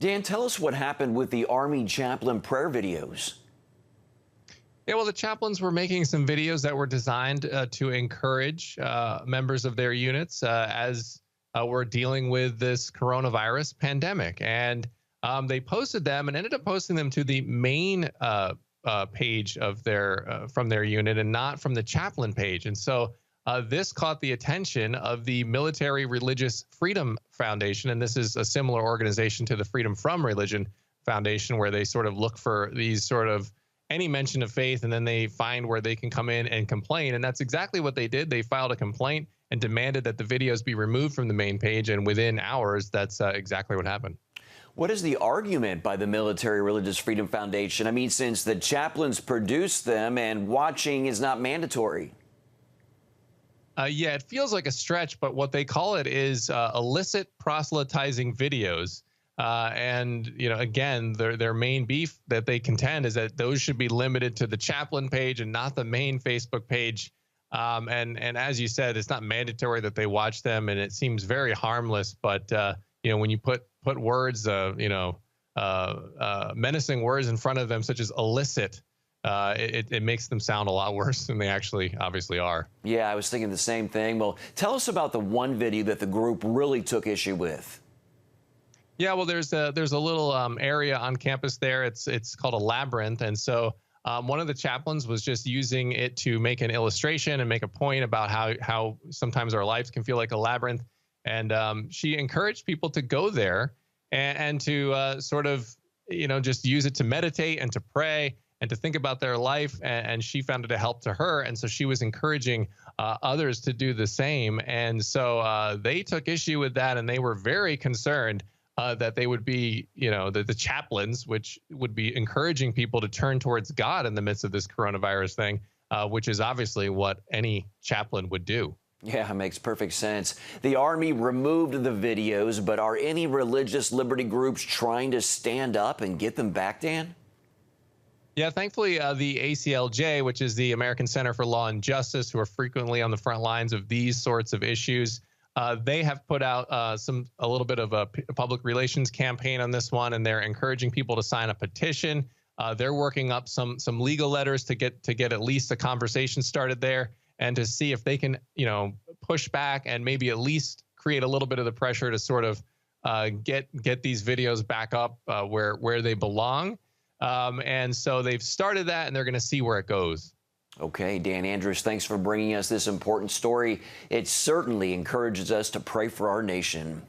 Dan, tell us what happened with the Army chaplain prayer videos. Yeah, well, the chaplains were making some videos that were designed to encourage members of their units as we're dealing with this coronavirus pandemic. And they posted them and ended up posting them to the main page of their from their unit and not from the chaplain page. And so this caught the attention of the Military Religious Freedom Foundation. And this is a similar organization to the Freedom from Religion Foundation, where they sort of look for these sort of any mention of faith, and then they find where they can come in and complain. And that's exactly what they did. They filed a complaint and demanded that the videos be removed from the main page. And within hours, that's exactly what happened. What is the argument by the Military Religious Freedom Foundation? I mean, since the chaplains produce them and watching is not mandatory. Yeah, it feels like a stretch, but what they call it is illicit proselytizing videos. And, you know, again, their main beef that they contend is that those should be limited to the chaplain page and not the main Facebook page. And as you said, it's not mandatory that they watch them, and it seems very harmless. But, you know, when you put words, menacing words in front of them, such as illicit, it makes them sound a lot worse than they actually obviously are. Yeah, I was thinking the same thing. Well, tell us about the one video that the group really took issue with. Yeah, well, there's a little area on campus there. It's called a labyrinth, and so one of the chaplains was just using it to make an illustration and make a point about how sometimes our lives can feel like a labyrinth. And she encouraged people to go there and to sort of, you know, just use it to meditate and to pray and to think about their life. And she found it a help to her, and so she was encouraging others to do the same. And so they took issue with that, and they were very concerned that they would be, you know, the chaplains, which would be encouraging people to turn towards God in the midst of this coronavirus thing, which is obviously what any chaplain would do. Yeah, it makes perfect sense. The Army removed the videos, but are any religious liberty groups trying to stand up and get them back, Dan? Yeah, thankfully, the ACLJ, which is the American Center for Law and Justice, who are frequently on the front lines of these sorts of issues, they have put out a little bit of a public relations campaign on this one, and they're encouraging people to sign a petition. They're working up some legal letters to get at least a conversation started there, and to see if they can, you know, push back and maybe at least create a little bit of the pressure to sort of get these videos back up where they belong. And so they've started that, and they're going to see where it goes. Okay, Dan Andrews, thanks for bringing us this important story. It certainly encourages us to pray for our nation.